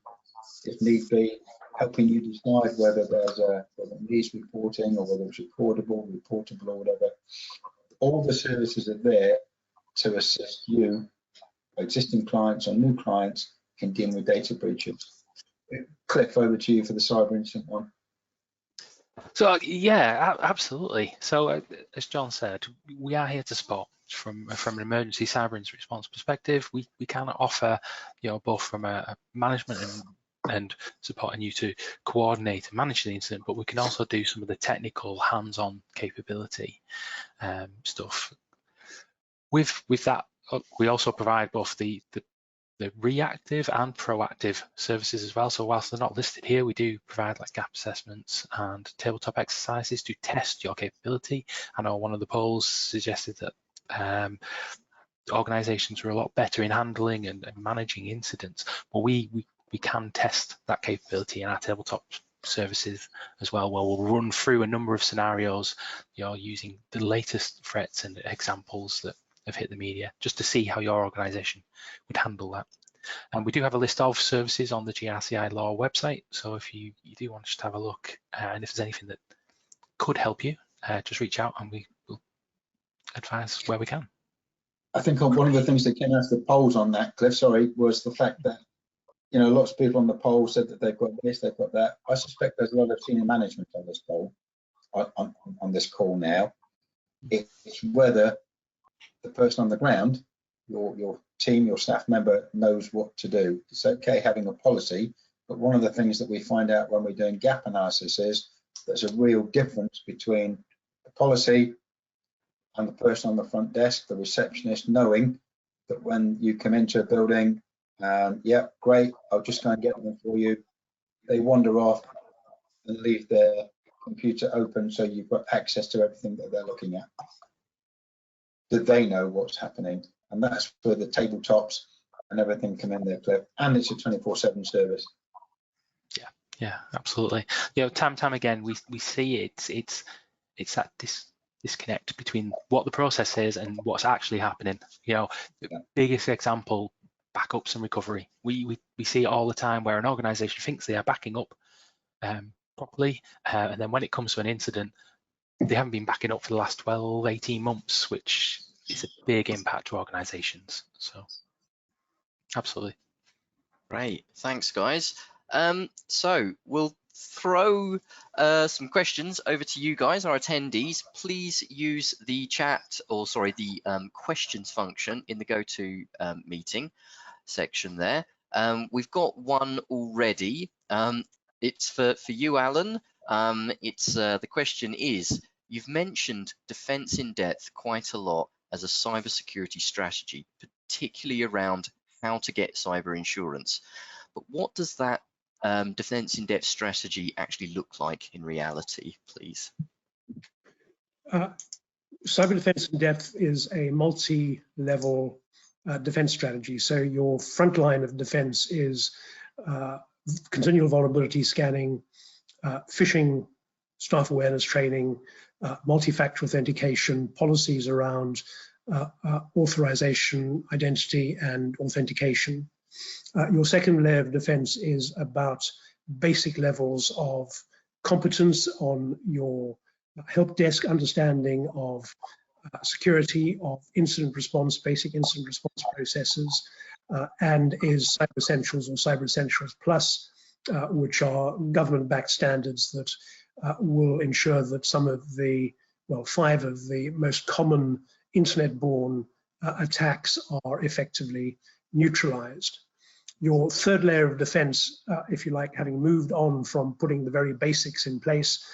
if need be, helping you decide whether whether it needs reporting or whether it's reportable or whatever. All the services are there to assist you, existing clients or new clients, in dealing with data breaches. Cliff, over to you for the cyber incident one. So yeah, absolutely. So as John said, we are here to support from an emergency cyber incident response perspective. We can offer, both from a management and supporting you to coordinate and manage the incident, but we can also do some of the technical hands-on capability stuff. With that, we also provide both the reactive and proactive services as well. So whilst they're not listed here, we do provide like gap assessments and tabletop exercises to test your capability. I know one of the polls suggested that organizations are a lot better in handling and managing incidents, but we can test that capability in our tabletop services as well, where we'll run through a number of scenarios, using the latest threats and examples that have hit the media, just to see how your organisation would handle that. And we do have a list of services on the GRCI Law website, so if you do want to just have a look, and if there's anything that could help you, just reach out and we will advise where we can. I think one of the things that came out of the polls on that, Cliff, sorry, was the fact that, you know, lots of people on the poll said that they've got this, they've got that. I suspect there's a lot of senior management on this poll, on this call now. It's whether the person on the ground, your team, your staff member knows what to do. It's okay having a policy, but one of the things that we find out when we're doing gap analysis is there's a real difference between the policy and the person on the front desk, the receptionist, knowing that when you come into a building, yeah, great, I'll just go and get them for you. They wander off and leave their computer open so you've got access to everything that they're looking at. That they know what's happening. And that's where the tabletops and everything come in there, Cliff. And it's a 24/7 service. Yeah, absolutely. You know, time again, we see it's that disconnect between what the process is and what's actually happening. You know, the biggest example, backups and recovery. We see it all the time where an organisation thinks they are backing up properly, and then when it comes to an incident, they haven't been backing up for the last 12, 18 months, which is a big impact to organisations. So, absolutely. Great, thanks, guys. So we'll throw some questions over to you guys, our attendees. Please use the chat, or sorry, the questions function in the GoTo meeting section there. We've got one already. It's for you, Alan. The question is, you've mentioned defense in depth quite a lot as a cybersecurity strategy, particularly around how to get cyber insurance. But what does that defense in depth strategy actually look like in reality, please? Cyber defense in depth is a multi-level defense strategy. So your front line of defense is continual vulnerability scanning, phishing, staff awareness training, multi-factor authentication, policies around authorization, identity, and authentication. Your second layer of defense is about basic levels of competence on your help desk understanding of security, of incident response, basic incident response processes, and is Cyber Essentials or Cyber Essentials Plus, which are government-backed standards that will ensure that some of the, well, 5 of the most common internet-borne attacks are effectively neutralized. Your third layer of defense, if you like, having moved on from putting the very basics in place,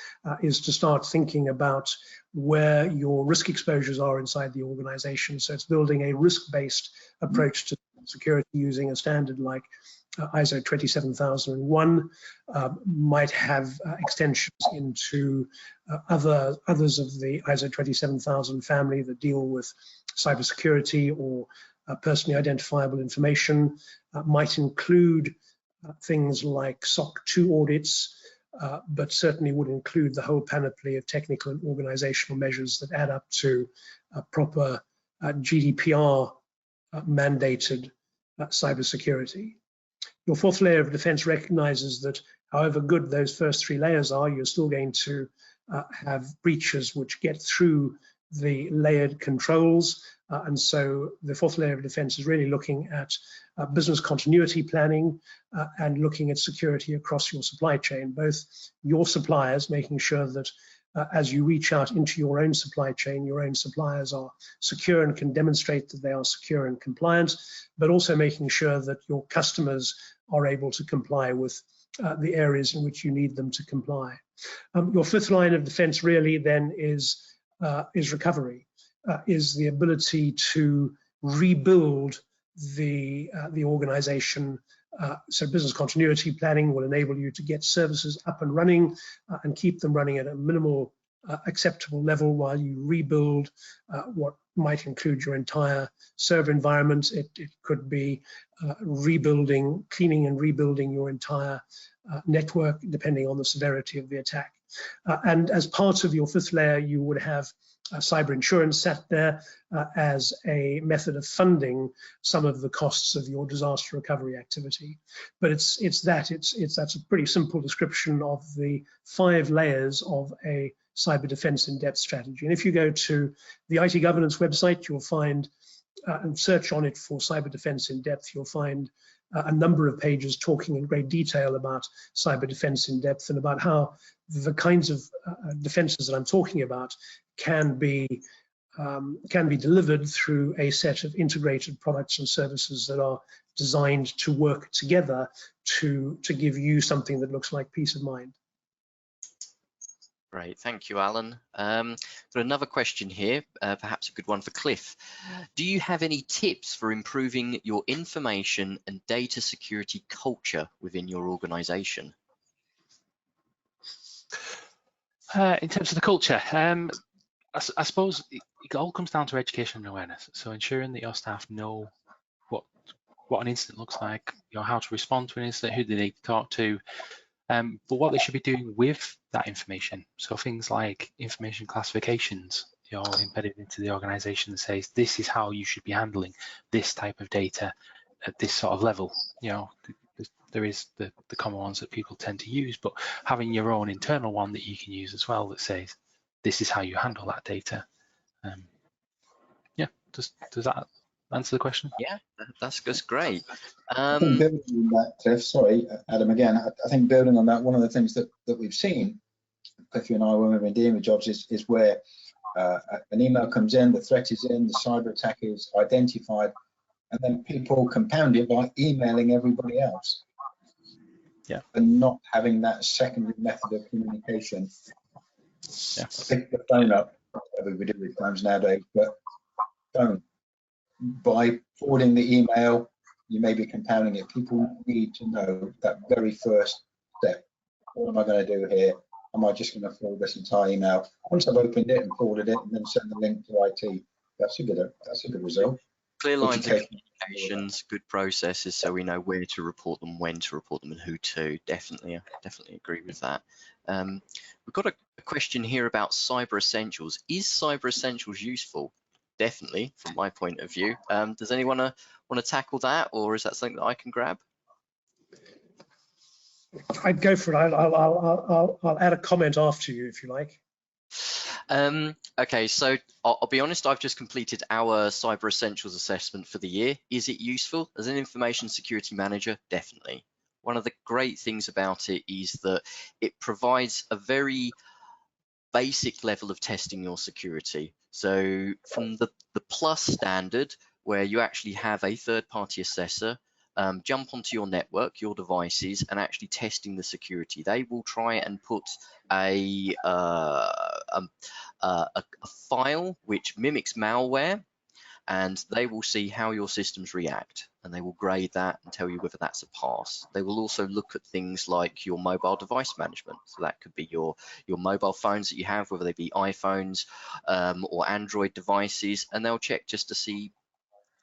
is to start thinking about where your risk exposures are inside the organization. So it's building a risk-based approach to security using a standard like ISO 27001, might have extensions into others of the ISO 27000 family that deal with cybersecurity or personally identifiable information, might include things like SOC 2 audits, but certainly would include the whole panoply of technical and organizational measures that add up to proper GDPR mandated cybersecurity. Your fourth layer of defense recognizes that however good those first 3 layers are, you're still going to have breaches which get through the layered controls. And so the fourth layer of defense is really looking at business continuity planning and looking at security across your supply chain, both your suppliers, making sure that as you reach out into your own supply chain, your own suppliers are secure and can demonstrate that they are secure and compliant, but also making sure that your customers are able to comply with the areas in which you need them to comply. Your fifth line of defense really then is recovery, is the ability to rebuild the organization. So business continuity planning will enable you to get services up and running and keep them running at a minimal acceptable level while you rebuild what might include your entire server environment. It could be rebuilding, cleaning and rebuilding your entire network, depending on the severity of the attack. And as part of your fifth layer, you would have cyber insurance sat there as a method of funding some of the costs of your disaster recovery activity. But that's a pretty simple description of the 5 layers of a cyber defense in-depth strategy. And if you go to the IT governance website, you'll find and search on it for cyber defense in depth, you'll find a number of pages talking in great detail about cyber defense in depth and about how the kinds of defenses that I'm talking about can be delivered through a set of integrated products and services that are designed to work together to give you something that looks like peace of mind. Great, thank you, Alan. Got another question here, perhaps a good one for Cliff. Do you have any tips for improving your information and data security culture within your organization? In terms of the culture, I suppose it all comes down to education and awareness. So ensuring that your staff know what an incident looks like, how to respond to an incident, who they need to talk to, but what they should be doing with that information. So things like information classifications, embedded into the organization that says this is how you should be handling this type of data at this sort of level. There is the common ones that people tend to use, but having your own internal one that you can use as well that says this is how you handle that data. Yeah, does that answer the question? Yeah, that's great. I think building on that, Cliff, sorry, Adam, again, I think building on that, one of the things that we've seen, Cliff, you and I, when we've been dealing with jobs, is where an email comes in, the threat is in, the cyber attack is identified, and then people compound it by emailing everybody else. Yeah. And not having that secondary method of communication. Yeah. Pick the phone up, whatever we do with phones nowadays, but don't. By forwarding the email, you may be compounding it. People need to know that very first step. What am I going to do here? Am I just going to forward this entire email? Once I've opened it and forwarded it and then send the link to IT, that's a good result. Clear lines of communications, good processes, so we know where to report them, when to report them, and who to. Definitely agree with that. We've got a question here about Cyber Essentials. Is Cyber Essentials useful? Definitely, from my point of view. Does anyone want to tackle that, or is that something that I can grab? I'd go for it. I'll add a comment after you if you like. Okay, so I'll be honest, I've just completed our Cyber Essentials assessment for the year. Is it useful? As an information security manager, definitely. One of the great things about it is that it provides a very basic level of testing your security. So from the plus standard, where you actually have a third-party assessor jump onto your network, your devices, and actually testing the security. They will try and put a file which mimics malware, and they will see how your systems react, and they will grade that and tell you whether that's a pass. They will also look at things like your mobile device management. So that could be your mobile phones that you have, whether they be iPhones or Android devices, and they'll check just to see,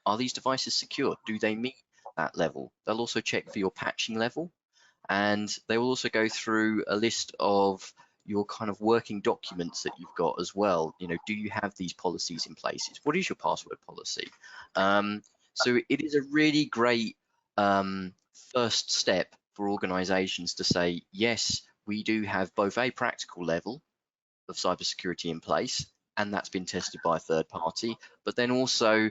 are these devices secure? Do they meet that level? They'll also check for your patching level, and they will also go through a list of your kind of working documents that you've got as well. Do you have these policies in place? What is your password policy? So it is a really great first step for organizations to say, yes, we do have both a practical level of cybersecurity in place, and that's been tested by a third party, but then also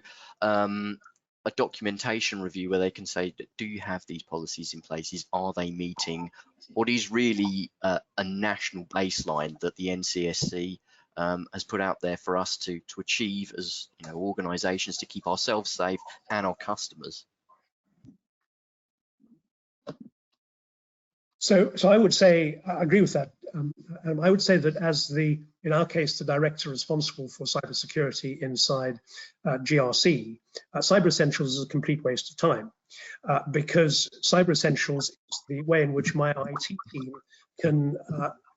a documentation review where they can say, do you have these policies in place? Are they meeting what is really a national baseline that the NCSC has put out there for us to achieve as organizations, to keep ourselves safe and our customers? So I would say, I agree with that. I would say that as in our case, the director responsible for cybersecurity inside GRC, Cyber Essentials is a complete waste of time because Cyber Essentials is the way in which my IT team can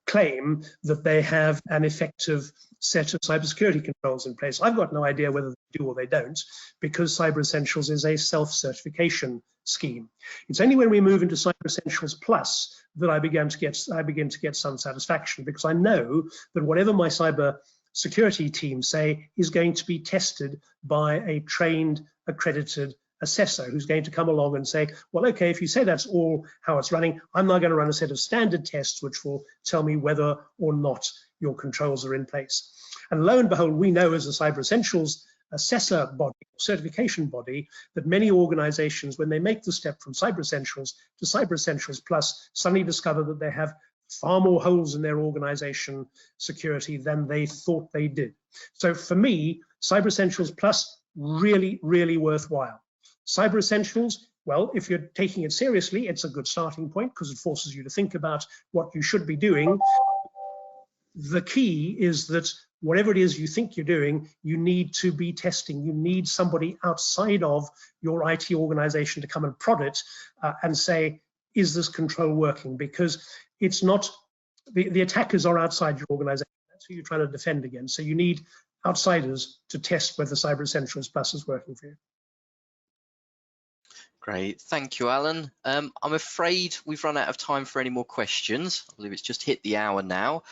claim that they have an effective set of cybersecurity controls in place. I've got no idea whether they do or they don't, because Cyber Essentials is a self-certification scheme. It's only when we move into Cyber Essentials Plus that I begin to get some satisfaction, because I know that whatever my cyber security team, say, is going to be tested by a trained, accredited assessor who's going to come along and say, well, okay, if you say that's all how it's running, I'm now going to run a set of standard tests which will tell me whether or not your controls are in place. And lo and behold, we know as a Cyber Essentials assessor body, certification body, that many organizations, when they make the step from Cyber Essentials to Cyber Essentials Plus, suddenly discover that they have far more holes in their organization security than they thought they did. So for me, Cyber Essentials Plus, really, really worthwhile. Cyber Essentials, well, if you're taking it seriously, it's a good starting point because it forces you to think about what you should be doing. The key is that whatever it is you think you're doing, you need to be testing. You need somebody outside of your IT organization to come and prod it and say, is this control working? Because it's not, the attackers are outside your organization. That's who you're trying to defend against. So you need outsiders to test whether Cyber Essentials Plus is working for you. Great, thank you, Alan. I'm afraid we've run out of time for any more questions. I believe it's just hit the hour now.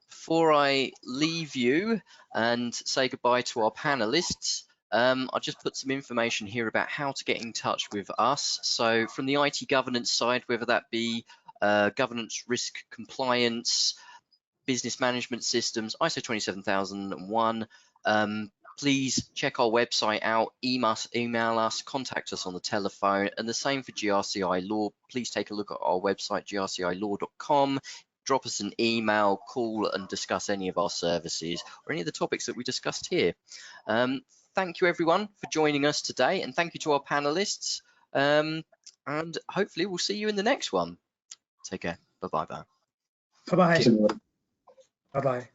Before I leave you and say goodbye to our panelists, I'll just put some information here about how to get in touch with us. So from the IT governance side, whether that be governance, risk, compliance, business management systems, ISO 27001, please check our website out, email us, contact us on the telephone, and the same for GRCI Law. Please take a look at our website, grcilaw.com. Drop us an email, call and discuss any of our services or any of the topics that we discussed here. Thank you everyone for joining us today, and thank you to our panelists. And hopefully we'll see you in the next one. Take care. Bye-bye. Bye-bye. Bye-bye.